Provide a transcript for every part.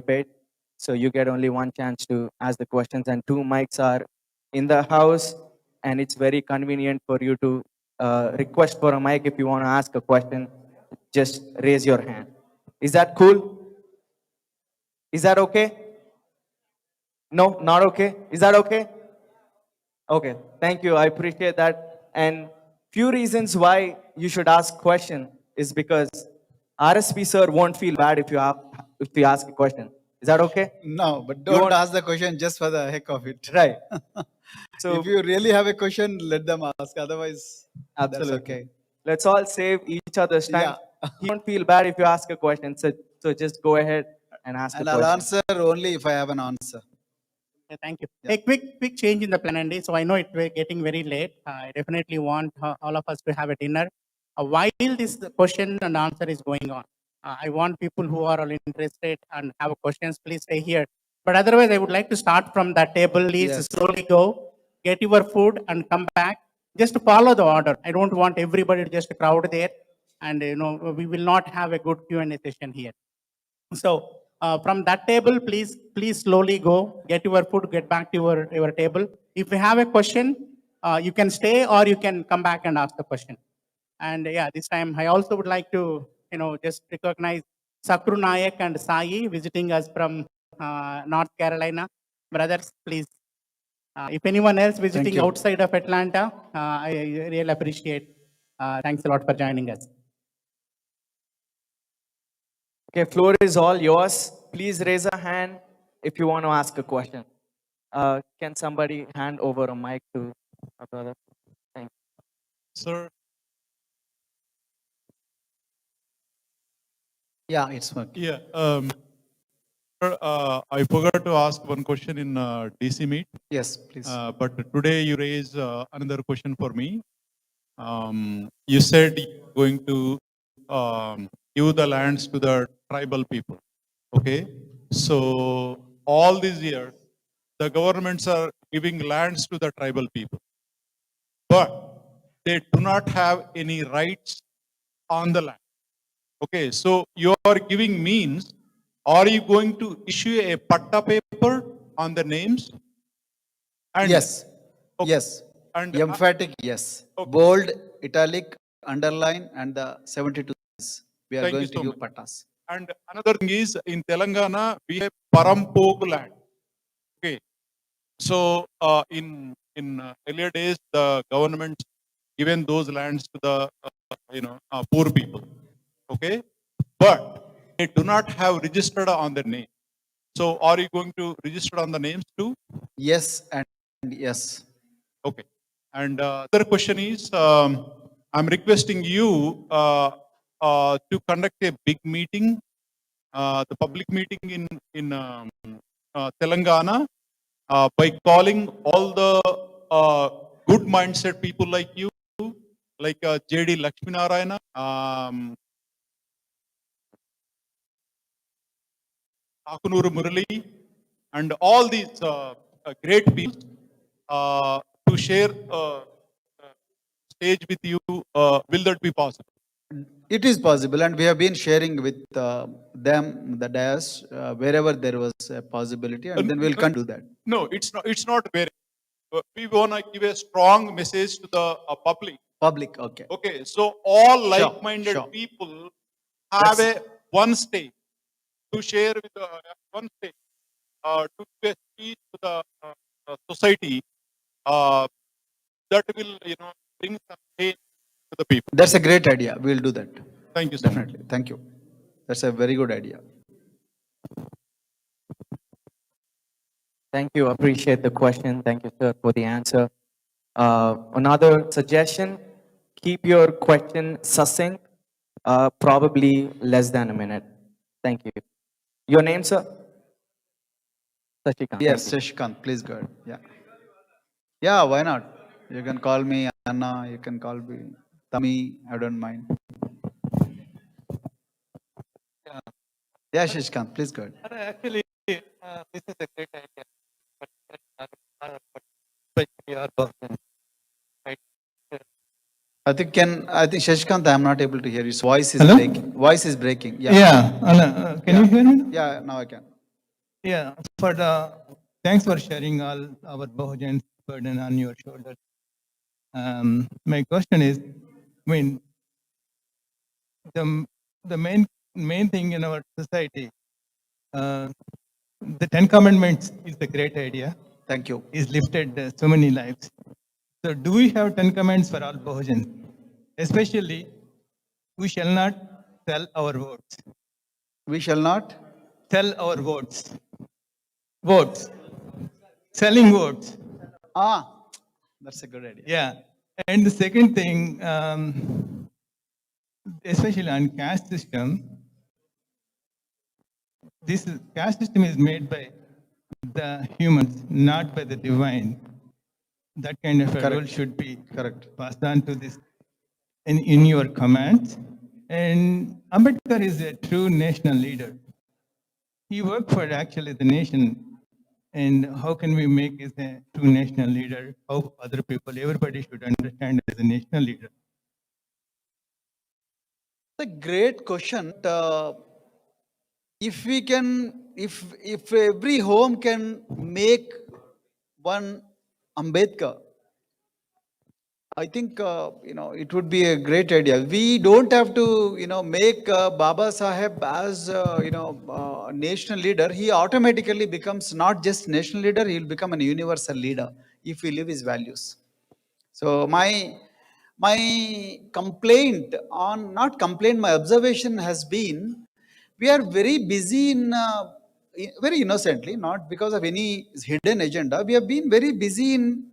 debate. So you get only one chance to ask the questions, and two mics are in the house, and it's very convenient for you to request for a mic if you want to ask a question. Just raise your hand. Is that cool? Is that okay? No, not okay. Is that okay? Okay, thank you. I appreciate that. And few reasons why you should ask question is because RSP sir won't feel bad if you ask a question. Is that okay? No, but You don't won't- ask the question just for the heck of it. Right. So If you really have a question, let them ask. Otherwise, absolutely. that's okay. Let's all save each other's time. Yeah. He won't feel bad if you ask a question. So just go ahead and ask And a I'll question. answer only if I have an answer. Yeah, thank you. Yeah. A quick change in the plan, Andy. So I know it's getting very late. I definitely want all of us to have a dinner. While this question and answer is going on, I want people who are all interested and have questions, please stay here. But otherwise, I would like to start from that table. Please Yes. slowly go, get your food, and come back. Just follow the order. I don't want everybody to just crowd there, and we will not have a good Q&A session here. So from that table, please slowly go, get your food, get back to your table. If you have a question, you can stay or you can come back and ask the question. And yeah, this time I also would like to, just recognize Sakru Nayak and Sai visiting us from North Carolina. Brothers, please. If anyone else visiting you. outside of Atlanta, I really appreciate. Thanks a lot for joining us. Okay, floor is all yours. Please raise a hand if you want to ask a question. Can somebody hand over a mic to our brother? Thank you. Sir, Yeah, it's working. yeah. Sir, I forgot to ask one question in DC meet, Yes, please. but today you raise another question for me. You said you're going to give the lands to the tribal people. Okay, so all these years, the governments are giving lands to the tribal people, but they do not have any rights on the land. Okay, so you are giving means, are you going to issue a patta paper on the names? And Yes. Okay. Yes. And Emphatic, yes. Okay. Bold, italic, underline, and the 72. We are Thank going you to so give much. patas. And another thing is, in Telangana, we have Parampog land. Okay, so in earlier days, the government given those lands to the poor people. Okay, but they do not have registered on their name. So are you going to register on the names too? Yes and yes. Okay. And other question is, I'm requesting you to conduct a big meeting, the public meeting in Telangana, by calling all the good mindset people like you, like J.D. Lakshminarayana, Akunuru Murali, and all these great people to share stage with you. Will that be possible? It is possible, and we have been sharing with them, the dais, wherever there was a possibility, and then we'll do that. No, it's not. It's not very. We want to give a strong message to the public. Public, okay. Okay, so all like-minded sure. people have a one stage to share with one stage to give a speech to the society that will bring some change to the people. That's a great idea. We'll do that. Thank you so much. Definitely. Thank you. That's a very good idea. Thank you. Appreciate the question. Thank you, sir, for the answer. Another suggestion, keep your question succinct, probably less than a minute. Thank you. Your name, sir? Sashikant. Yes, Thank Shashikant, please go ahead. Yeah. Yeah, why not? You can call me Anna, you can call me Tami, I don't mind. Yeah, Shashikant, please go ahead. Actually, this is a great idea. But we are person, right? I think Shashikant, I'm not able to hear you. His voice is Hello? breaking. Voice is breaking. Yeah. Yeah. Can you hear me? Yeah, now I can. Yeah, thanks for sharing all our Bahujan's burden on your shoulders. My question is, I mean, the main thing in our society, uh, the Ten Commandments is a great idea. Thank you. Is lifted so many lives. So, do we have 10 commandments for all Bahujans? Especially, we shall not sell our votes. We shall not. Sell our votes. Votes. Selling votes. That's a good idea. Yeah. And the second thing, especially on caste system, caste system is made by the humans, not by the divine. That kind of a rule should be passed on to this in your commands. And Ambedkar is a true national leader. He worked for actually the nation. And how can we make him a true national leader? How other people, everybody should understand as a national leader. It's a great question. If we can, if every home can make one Ambedkar, I think it would be a great idea. We don't have to make Baba Saheb as national leader. He automatically becomes not just national leader; he will become a universal leader if we live his values. So my complaint on not complaint, my observation has been we are very busy in very innocently, not because of any hidden agenda. We have been very busy in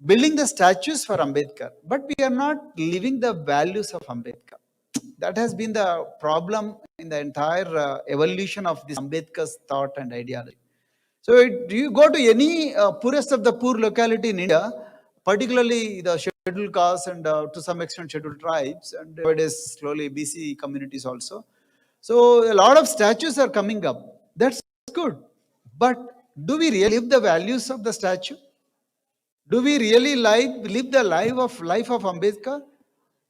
building the statues for Ambedkar, but we are not living the values of Ambedkar. That has been the problem in the entire evolution of this Ambedkar's thought and ideology. So, do you go to any poorest of the poor locality in India, particularly the scheduled castes and to some extent scheduled tribes, and nowadays slowly BC communities also. So, a lot of statues are coming up. That's good. But do we really live the values of the statue? Do we really live the life of Ambedkar?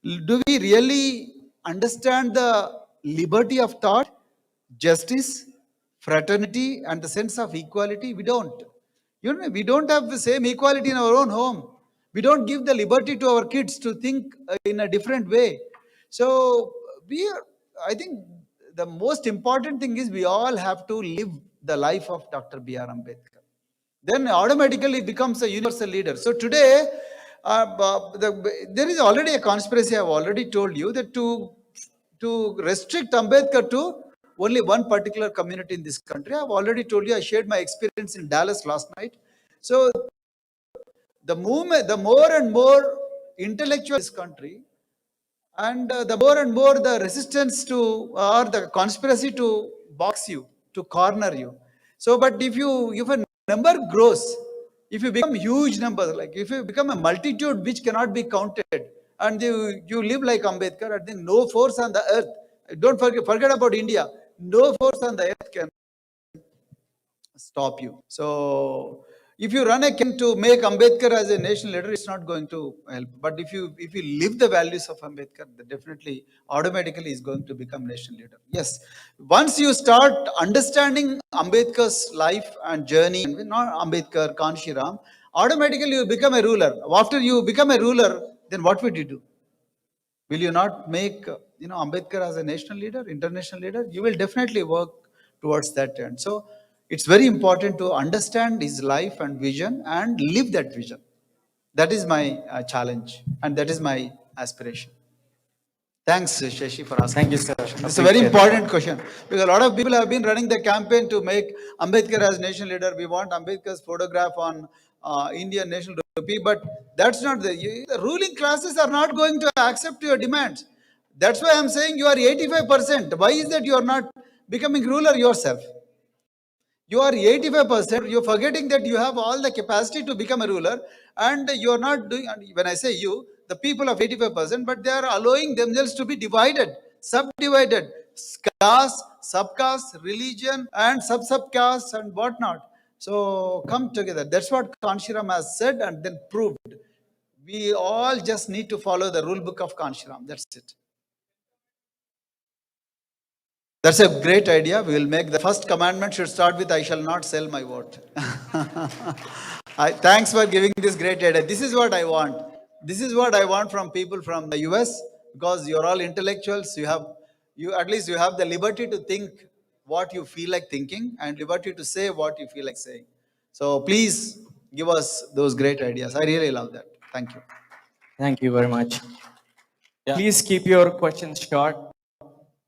Do we really understand the liberty of thought, justice, fraternity, and the sense of equality? We don't. We don't have the same equality in our own home. We don't give the liberty to our kids to think in a different way. So I think the most important thing is we all have to live the life of Dr. B.R. Ambedkar. Then automatically becomes a universal leader. So today, there is already a conspiracy. I have already told you that to restrict Ambedkar to only one particular community in this country. I have already told you. I shared my experience in Dallas last night. So the more and more intellectual in this country, and the more and more the resistance to or the conspiracy to box you, to corner you. So, but if a number grows, if you become huge numbers, like if you become a multitude which cannot be counted, and you live like Ambedkar, I think no force on the earth, don't forget about India, no force on the earth can stop you. So if you run a campaign to make Ambedkar as a national leader, it's not going to help. But if you live the values of Ambedkar, then definitely automatically is going to become national leader. Yes, once you start understanding Ambedkar's life and journey, not Ambedkar, Kanshiram, automatically you become a ruler. After you become a ruler, then what would you do? Will you not make Ambedkar as a national leader, international leader? You will definitely work towards that end. So it's very important to understand his life and vision and live that vision. That is my challenge and that is my aspiration. Thanks, Shashi, for asking. Thank you, sir. It's a very important question because a lot of people have been running the campaign to make Ambedkar as national leader. We want Ambedkar's photograph on Indian national rupee, but that's not the ruling classes are not going to accept your demands. That's why I'm saying you are 85%. Why is that you are not becoming ruler yourself? You are 85%, you're forgetting that you have all the capacity to become a ruler, and you're not doing, when I say you, the people of 85%, but they are allowing themselves to be divided, subdivided, caste, subcaste, religion, and sub-subcaste, and whatnot. So come together. That's what Kanshiram has said and then proved. We all just need to follow the rule book of Kanshiram. That's it. That's a great idea. We will make the first commandment should start with, I shall not sell my vote. Thanks for giving this great idea. This is what I want. This is what I want from people from the US, because you're all intellectuals. You at least you have the liberty to think what you feel like thinking and liberty to say what you feel like saying. So please give us those great ideas. I really love that. Thank you. Thank you very much. Yeah. Please keep your questions short.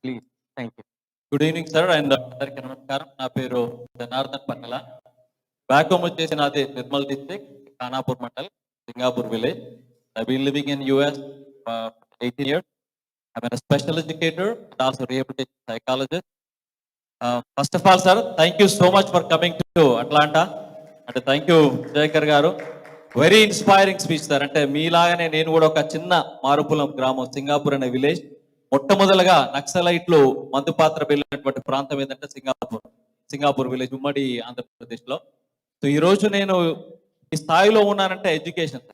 Please. Thank you. Good evening sir and అందరికీ నమస్కారం. నా పేరు Janardhan పన్నెల. Back home వచ్చేసి నాది Nirmal district, Khanapur mandal, Singapur village. I been living in US 18 years. I'm a special educator and also rehabilitation psychologist. First of all, sir, thank you so much for coming to Atlanta. And thank you, Jayakar garu. Very inspiring speech, sir. అంటే మీలాగానే నేను కూడా ఒక చిన్న మారుపులం గ్రామం, సింగాపూర్ అనే village. మొట్టమొదలుగా నక్సలైట్లు మందుపాత్ర వెళ్ళినటువంటి ప్రాంతం ఏంటంటే సింగాపూర్ విలేజ్, ఉమ్మడి ఆంధ్రప్రదేశ్లో. సో ఈ రోజు నేను ఈ స్థాయిలో ఉన్నానంటే education.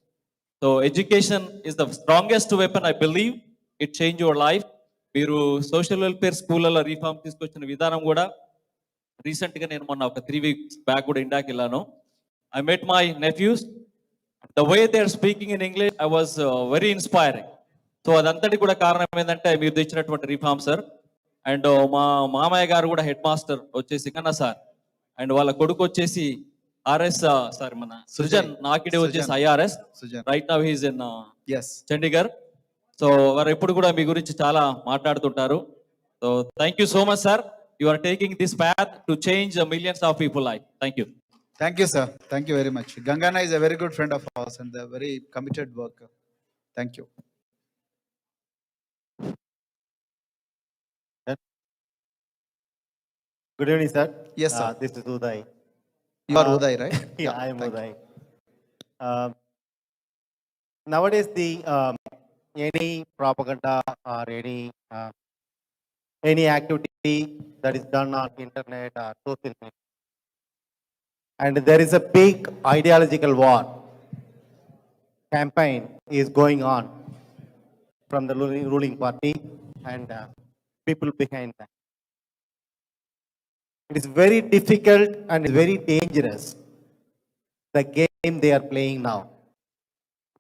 So education is the strongest weapon. I believe it change your life. మీరు సోషల్ వెల్ఫేర్ స్కూళ్ళలో రీఫార్మ్ తీసుకొచ్చిన విధానం కూడా రీసెంట్ గా నేను మొన్న ఒక 3 weeks బ్యాక్ కూడా ఇండియాకి వెళ్ళాను. I met my nephews. The way they are speaking in English, I was very inspiring. So అదంతటి కూడా కారణం ఏంటంటే మీరు తెచ్చినటువంటి రిఫార్మ్ సార్. అండ్ మా మామయ్య గారు కూడా హెడ్ మాస్టర్ వచ్చేసి కన్నా సార్, అండ్ వాళ్ళ కొడుకు వచ్చేసి ఆర్ఎస్ సార్, మన సుజన్ నాకిడే వచ్చేసి IRS. Right now he's in Chandigarh. So వారు ఎప్పుడు కూడా మీ గురించి చాలా మాట్లాడుతుంటారు. So thank you so much sir. You are taking this path to change millions of people life. Thank you. Thank you, sir. Thank you very much. Gangana is a very good friend of ours and a very committed worker. Thank you. Good evening, sir. Yes, sir. This is Uday. You are Uday, right? Yeah, I am thank Uday. Nowadays, any propaganda or any activity that is done on internet or social media, and there is a big ideological war campaign is going on from the ruling party and people behind that. It is very difficult and very dangerous, the game they are playing now.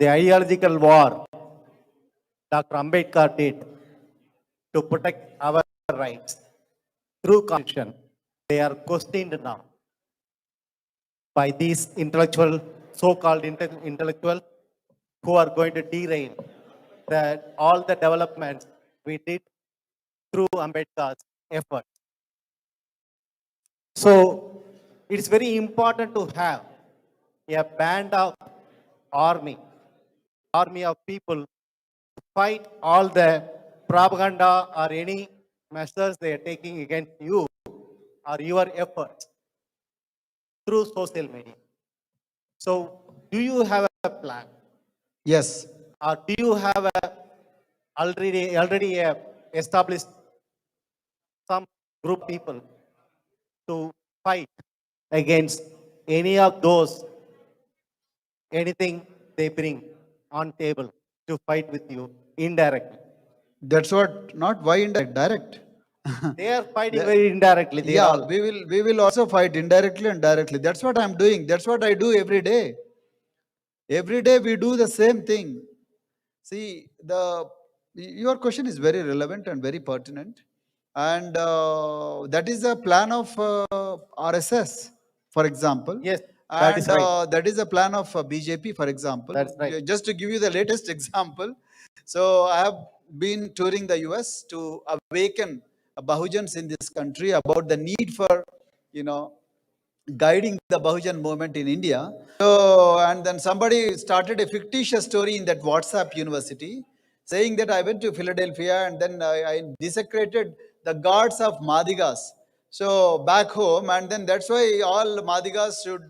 The ideological war Dr. Ambedkar did to protect our rights through constitution, they are questioned now by these intellectual, so-called intellectual, who are going to derail all the developments we did through Ambedkar's efforts. So it is very important to have a band of army of people to fight all the propaganda or any measures they are taking against you or your efforts through social media. So do you have a plan? Yes. Or do you have already established some group people to fight against any of those, anything they bring on table to fight with you indirectly? That's what, not why indirect, direct. They are fighting very indirectly. We will also fight indirectly and directly. That's what I'm doing. That's what I do every day. Every day we do the same thing. See, your question is very relevant and very pertinent. And that is a plan of RSS, for example. Yes, that is right. That is a plan of BJP, for example. That's right. Just to give you the latest example. So I have been touring the US to awaken bahujans in this country about the need for, guiding the Bahujan movement in India. So, and then somebody started a fictitious story in that WhatsApp university saying that I went to Philadelphia and then I desecrated the gods of Madigas. So back home, and then that's why all Madigas should,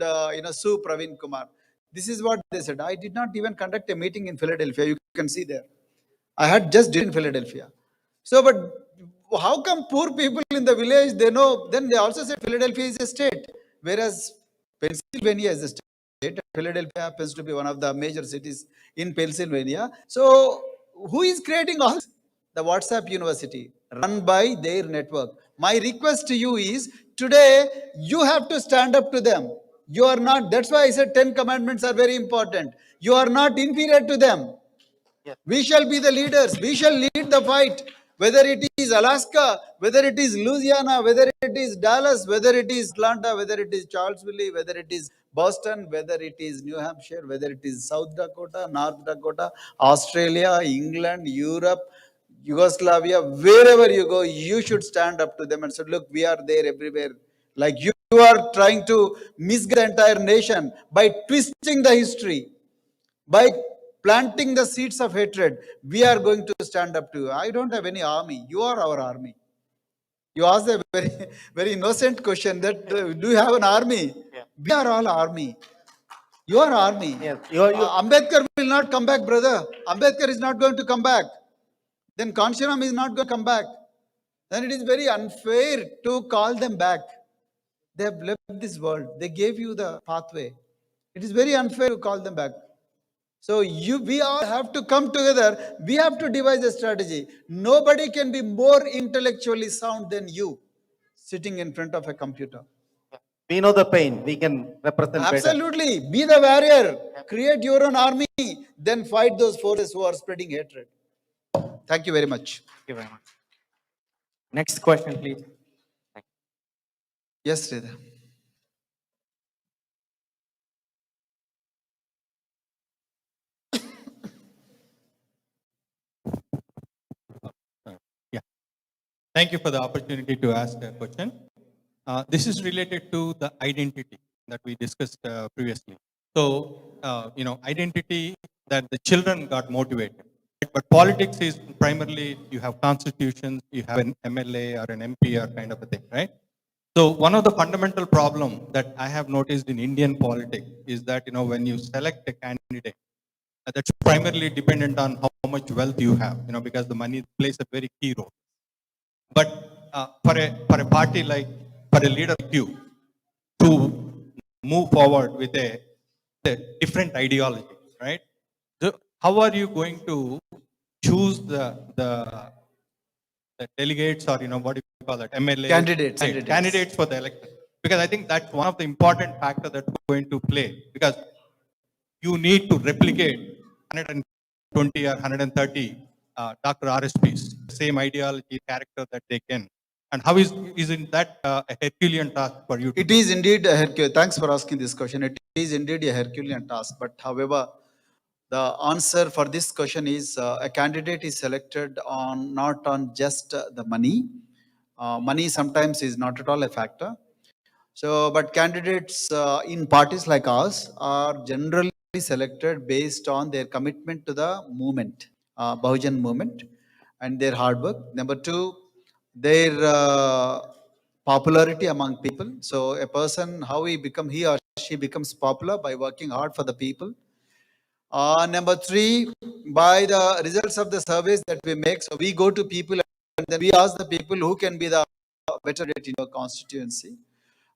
sue Praveen Kumar. This is what they said. I did not even conduct a meeting in Philadelphia. You can see there. I had just did in Philadelphia. So, but how come poor people in the village, they know, then they also said Philadelphia is a state, whereas Pennsylvania is a state. Philadelphia happens to be one of the major cities in Pennsylvania. So, who is creating all this? The WhatsApp university, run by their network. My request to you is, today you have to stand up to them. You are not, that's why I said 10 commandments are very important. You are not inferior to them. We shall be the leaders. We shall lead the fight. Whether it is Alaska, whether it is Louisiana, whether it is Dallas, whether it is Atlanta, whether it is Charlottesville, whether it is Boston, whether it is New Hampshire, whether it is South Dakota, North Dakota, Australia, England, Europe, Yugoslavia, wherever you go, you should stand up to them and say, look, we are there everywhere. Like you are trying to misguide the entire nation by twisting the history, by planting the seeds of hatred. We are going to stand up to you. I don't have any army. You are our army. You asked a very, very innocent question that do you have an army? We are all army. You are army. Yes, Ambedkar will not come back, brother. Ambedkar is not going to come back. Then Kanshiram is not going to come back. Then it is very unfair to call them back. They have left this world. They gave you the pathway. It is very unfair to call them back. So we all have to come together. We have to devise a strategy. Nobody can be more intellectually sound than you sitting in front of a computer. we know the pain. We can represent better. Absolutely. Be the warrior. Create your own army. Then fight those forces who are spreading hatred. Thank you very much. Thank you very much. Next question, please. Yes, Sridhar. Yeah. Thank you for the opportunity to ask a question. This is related to the identity that we discussed previously. So, identity that the children got motivated. But politics is primarily you have constitutions, you have an MLA or an MP or kind of a thing, right? So one of the fundamental problem that I have noticed in Indian politics is that, when you select a candidate, that's primarily dependent on how much wealth you have, because the money plays a very key role. But for a party for a leader like you to move forward with a different ideology, right? How are you going to choose the delegates, or what do you call it, MLA candidates for the election? Because I think that's one of the important factors that's going to play, because you need to replicate 120 or 130 Dr. RSPs, same ideology, character that they can. And how isn't that a Herculean task for you? It is indeed a Herculean. Thanks for asking this question. It is indeed a Herculean task. But however, the answer for this question is a candidate is selected on not on just the money. Money sometimes is not at all a factor. So, but candidates in parties like ours are generally selected based on their commitment to the movement, bahujan movement, and their hard work. Number two, their popularity among people. So, a person, how he or she becomes popular by working hard for the people. Number three, by the results of the surveys that we make. So we go to people and then we ask the people who can be the better rate in your constituency.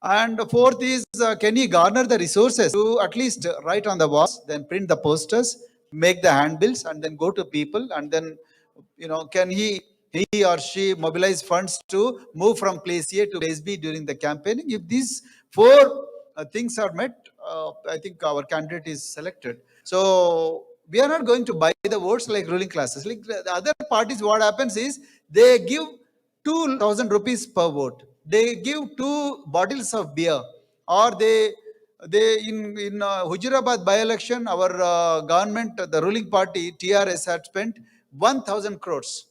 And fourth is, can he garner the resources to at least write on the walls, then print the posters, make the handbills, and then go to people, and then, can he or she mobilize funds to move from place A to place B during the campaigning? If these four things are met, I think our candidate is selected. So we are not going to buy the votes like ruling classes. Like the other parties, what happens is they give 2,000 rupees per vote. They give 2 bottles of beer, or they in Hujirabad by-election, our government, the ruling party TRS had spent 1,000 crores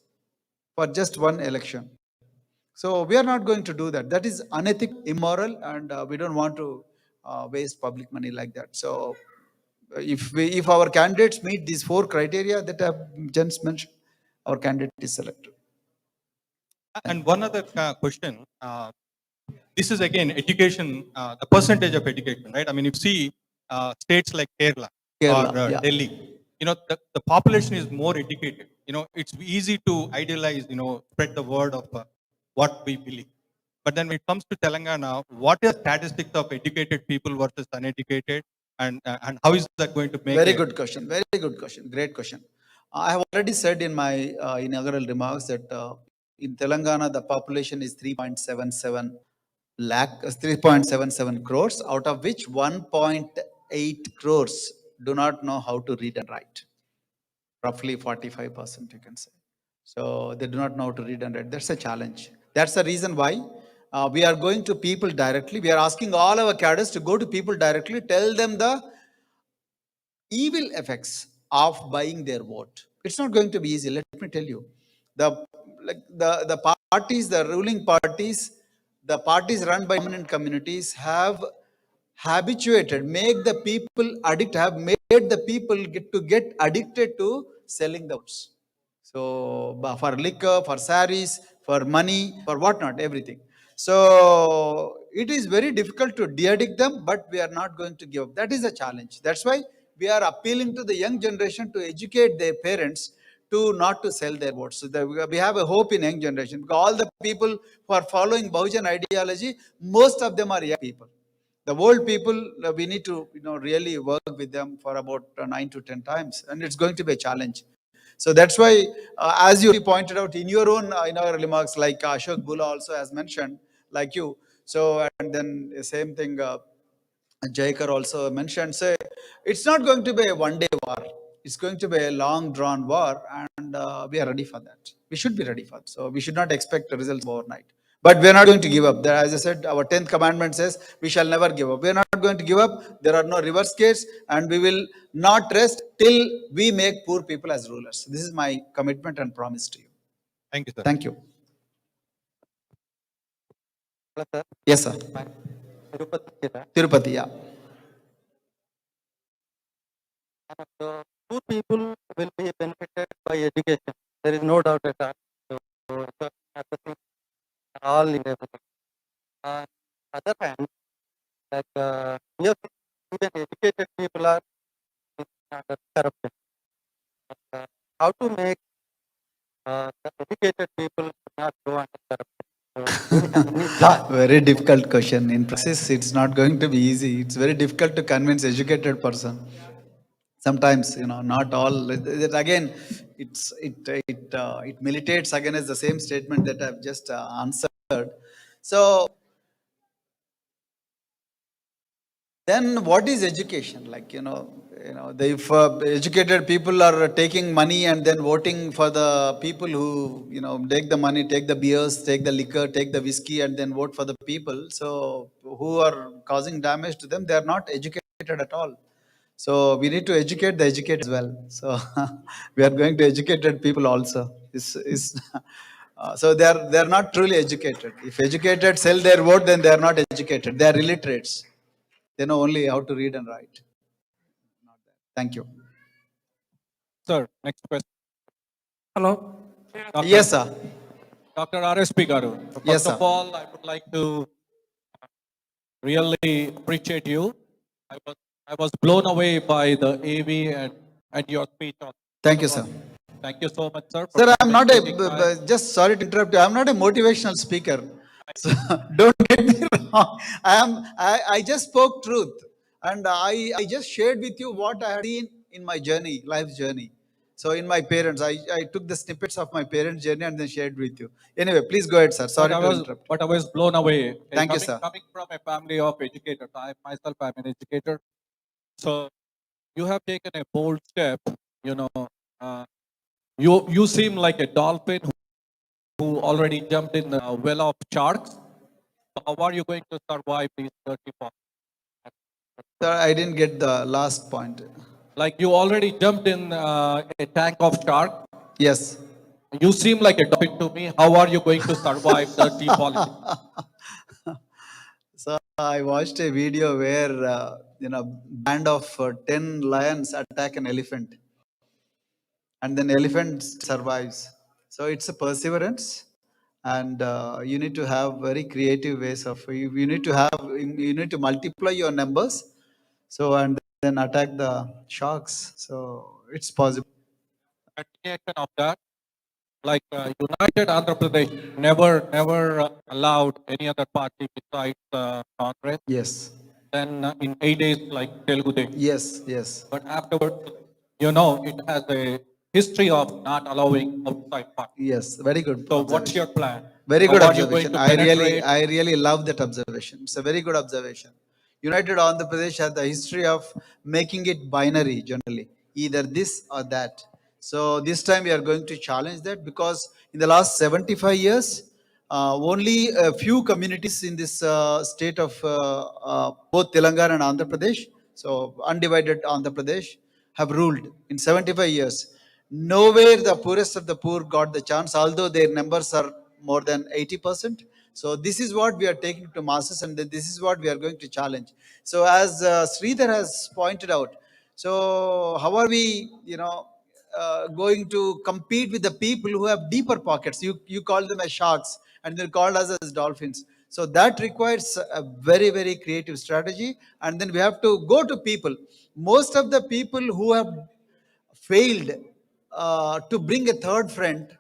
for just one election. So we are not going to do that. That is unethical, immoral, and we don't want to waste public money like that. So if our candidates meet these 4 criteria that I have just mentioned, our candidate is selected. And one other question. This is again education, the percentage of education, right? I mean, if you see states like Kerala or yeah. Delhi, the population is more educated. It's easy to idealize, spread the word of what we believe. But then when it comes to Telangana, what are the statistics of educated people versus uneducated, and how is that going to make? Very good question. Very good question. Great question. I have already said in my inaugural remarks that in Telangana, the population is 3.77 crores, out of which 1.8 crores do not know how to read and write. Roughly 45%, you can say. So they do not know how to read and write. That's a challenge. That's the reason why we are going to people directly. We are asking all our cadres to go to people directly, tell them the evil effects of buying their vote. It's not going to be easy. Let me tell you, the parties, the ruling parties, the parties run by dominant communities have habituated, make the people addict, have made the people get addicted to selling the votes. So for liquor, for saris, for money, for whatnot, everything. So it is very difficult to de-addict them, but we are not going to give up. That is a challenge. That's why we are appealing to the young generation to educate their parents to not to sell their votes. So we have a hope in young generation, because all the people who are following bahujan ideology, most of them are young people. The old people, we need to really work with them for about 9 to 10 times, and it's going to be a challenge. So that's why, as you pointed out in your own in our remarks, like Ashok Bula also has mentioned, like you. So, and then the same thing, Jaikar also mentioned, say, it's not going to be a one-day war. It's going to be a long-drawn war, and we are ready for that. We should be ready for it. So we should not expect the results overnight. But we're not going to give up. As I said, our 10th commandment says, we shall never give up. We're not going to give up. There are no reverse gates, and we will not rest till we make poor people as rulers. This is my commitment and promise to you. Thank you, sir. Thank you. Hello, sir. Yes, sir. Tirupati, yeah. So, poor people will be benefited by education. There is no doubt at all. So, all in everything. On the other hand, like yes, even educated people are under corruption. How to make the educated people not go under corruption? Very difficult question. In practice, it's not going to be easy. It's very difficult to convince educated person. Sometimes, not all. Again, it militates against the same statement that I've just answered. So then, what is education? Like if educated people are taking money and then voting for the people who take the money, take the beers, take the liquor, take the whiskey, and then vote for the people. So who are causing damage to them? They are not educated at all. So we need to educate the educated as well. So we are going to educated people also. So they are not truly educated. If educated sell their vote, then they are not educated. They are illiterates. They know only how to read and write. Thank you. Sir, next question. Hello. Dr. Yes, sir. Dr. RSP Garu. Yes, First sir. of all, I would like to really appreciate you. I was blown away by the AV and your speech. Thank you, sir. Thank you so much, sir. Sir, I'm not taking time. just sorry to interrupt you. I'm not a motivational speaker. So don't get me wrong. I just spoke truth. And I just shared with you what I had seen in my journey, life journey. So in my parents, I took the snippets of my parents' journey and then shared with you. Anyway, please go ahead, sir. Sorry to interrupt. But I was blown away. Thank you, sir. Coming from a family of educators, I myself am an educator. So you have taken a bold step. You seem like a dolphin who already jumped in a well of sharks. So how are you going to survive these 30 points? Sir, I didn't get the last point. Like you already jumped in a tank of shark. Yes. You seem like a dolphin to me. How are you going to survive 30 politics? So I watched a video where band of 10 lions attack an elephant, and then elephant survives. So it's a perseverance, and you need to have very creative ways of. You need to multiply your numbers, so and then attack the sharks. So it's possible. Continuation of that, like United Andhra Pradesh never allowed any other party besides Congress. Yes. Then in 8 days, like Telugu Day. Yes. Yes. But afterwards, it has a history of not allowing outside parties. Yes, very good. So what's observation. your plan? Very How good are you going observation. to I penetrate? really love that observation. It's a very good observation. United Andhra Pradesh has the history of making it binary generally, either this or that. So this time we are going to challenge that, because in the last 75 years, only a few communities in this state of both Telangana and Andhra Pradesh, so undivided Andhra Pradesh, have ruled in 75 years. Nowhere the poorest of the poor got the chance, although their numbers are more than 80%. So this is what we are taking to masses, and this is what we are going to challenge. So as Sridhar has pointed out, so how are we, going to compete with the people who have deeper pockets? You call them as sharks, and they call us as dolphins. So that requires a very, very creative strategy. And then we have to go to people. Most of the people who have failed to bring a third friend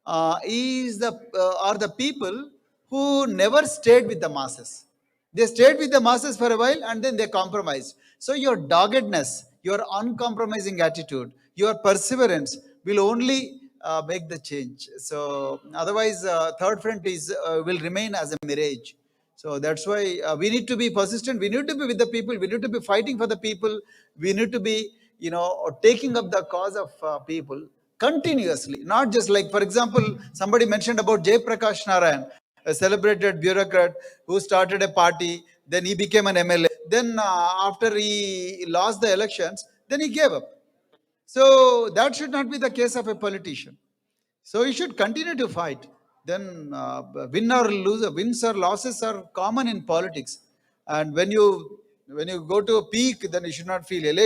are the people who never stayed with the masses. They stayed with the masses for a while and then they compromised. So your doggedness, your uncompromising attitude, your perseverance will only make the change. So otherwise, third friend will remain as a mirage. So that's why we need to be persistent. We need to be with the people. We need to be fighting for the people. We need to be, taking up the cause of people continuously. Not just like, for example, somebody mentioned about Jay Prakash Narayan, a celebrated bureaucrat who started a party. Then he became an MLA. Then after he lost the elections, then he gave up. So that should not be the case of a politician. So you should continue to fight. Then wins or losses are common in politics. And when you go to a peak, then you should not feel elated.